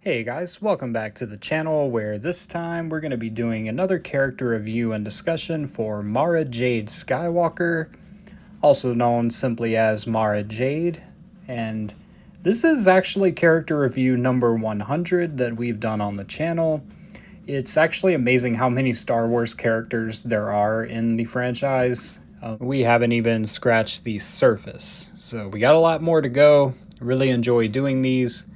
Hey guys, welcome back to the channel where this time we're going to be doing another character review and discussion for Mara Jade Skywalker, also known simply as Mara Jade. And this is actually character review number 100 that we've done on the channel. It's actually amazing how many Star Wars characters there are in the franchise. We haven't even scratched the surface, so we got a lot more to go. Really enjoy doing these.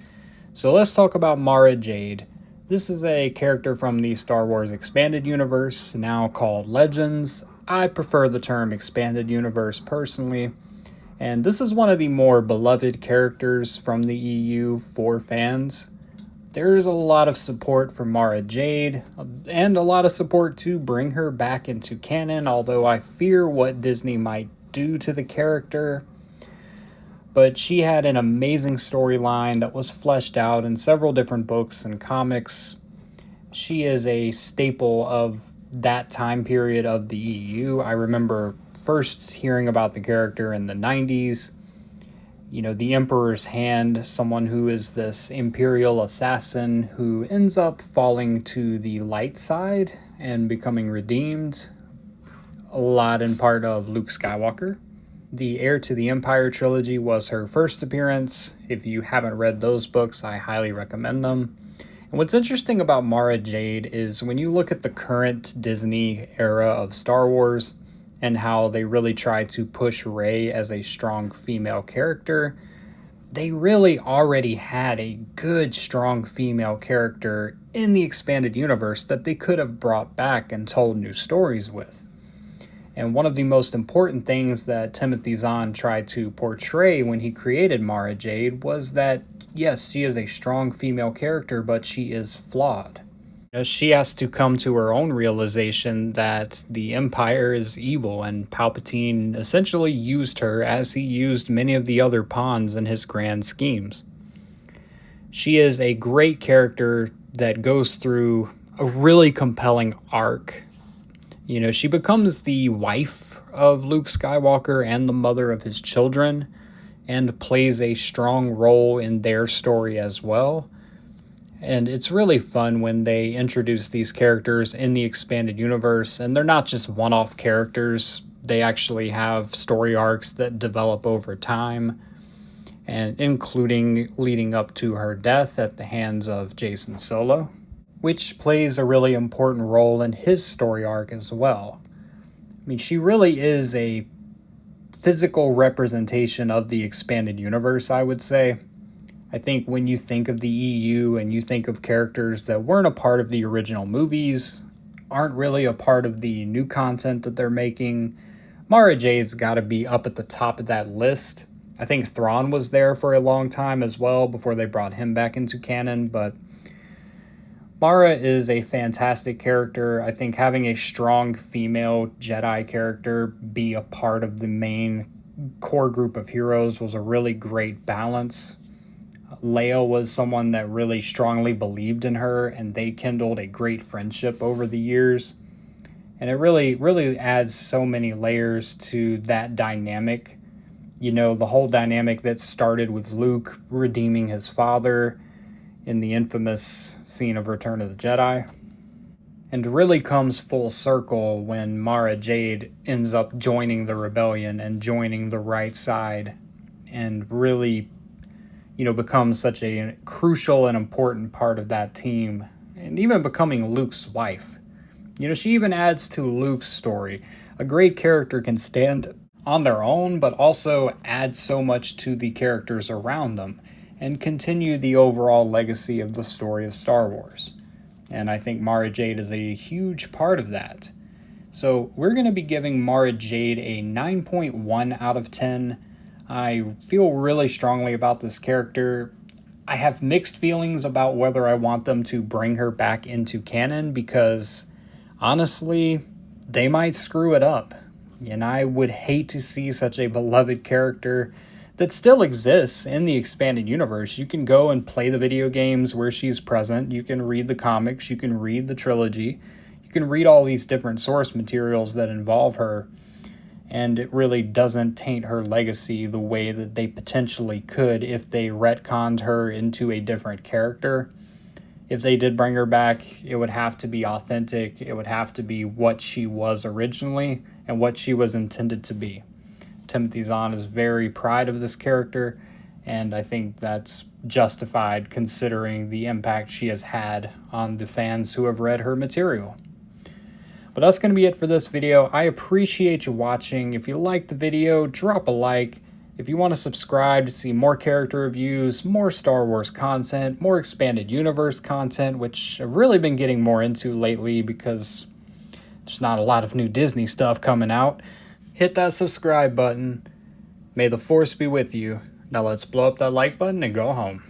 So let's talk about Mara Jade. This is a character from the Star Wars Expanded Universe, now called Legends. I prefer the term Expanded Universe personally, and this is one of the more beloved characters from the EU for fans. There's a lot of support for Mara Jade, and a lot of support to bring her back into canon, although I fear what Disney might do to the character. But she had an amazing storyline that was fleshed out in several different books and comics. She is a staple of that time period of the EU. I remember first hearing about the character in the 90s. You know, the Emperor's Hand, someone who is this Imperial assassin who ends up falling to the light side and becoming redeemed, a lot in part of Luke Skywalker. The Heir to the Empire trilogy was her first appearance. If you haven't read those books, I highly recommend them. And what's interesting about Mara Jade is when you look at the current Disney era of Star Wars and how they really try to push Rey as a strong female character, they really already had a good, strong female character in the expanded universe that they could have brought back and told new stories with. And one of the most important things that Timothy Zahn tried to portray when he created Mara Jade was that, yes, she is a strong female character, but she is flawed. She has to come to her own realization that the Empire is evil, and Palpatine essentially used her as he used many of the other pawns in his grand schemes. She is a great character that goes through a really compelling arc. You know, she becomes the wife of Luke Skywalker and the mother of his children, and plays a strong role in their story as well. And it's really fun when they introduce these characters in the expanded universe, and they're not just one-off characters. They actually have story arcs that develop over time, and including leading up to her death at the hands of Jacen Solo, which plays a really important role in his story arc as well. I mean, she really is a physical representation of the expanded universe, I would say. I think when you think of the EU and you think of characters that weren't a part of the original movies, aren't really a part of the new content that they're making, Mara Jade's got to be up at the top of that list. I think Thrawn was there for a long time as well before they brought him back into canon, but Mara is a fantastic character. I think having a strong female Jedi character be a part of the main core group of heroes was a really great balance. Leia was someone that really strongly believed in her, and they kindled a great friendship over the years. And it really adds so many layers to that dynamic. You know, the whole dynamic that started with Luke redeeming his father in the infamous scene of Return of the Jedi, and really comes full circle when Mara Jade ends up joining the rebellion and joining the right side, and really, you know, becomes such a crucial and important part of that team, and even becoming Luke's wife. You know, she even adds to Luke's story. A great character can stand on their own, but also add so much to the characters around them and continue the overall legacy of the story of Star Wars. And I think Mara Jade is a huge part of that. So we're going to be giving Mara Jade a 9.1 out of 10. I feel really strongly about this character. I have mixed feelings about whether I want them to bring her back into canon, because honestly, they might screw it up. And I would hate to see such a beloved character that still exists in the expanded universe. You can go and play the video games where she's present. You can read the comics. You can read the trilogy. You can read all these different source materials that involve her. And it really doesn't taint her legacy the way that they potentially could if they retconned her into a different character. if they did bring her back, it would have to be authentic. It would have to be what she was originally and what she was intended to be. Timothy Zahn is very proud of this character, and I think that's justified considering the impact she has had on the fans who have read her material. But that's going to be it for this video. I appreciate you watching. If you liked the video, drop a like. If you want to subscribe to see more character reviews, more Star Wars content, more expanded universe content, which I've really been getting more into lately because there's not a lot of new Disney stuff coming out, hit that subscribe button. May the Force be with you. Now let's blow up that like button and go home.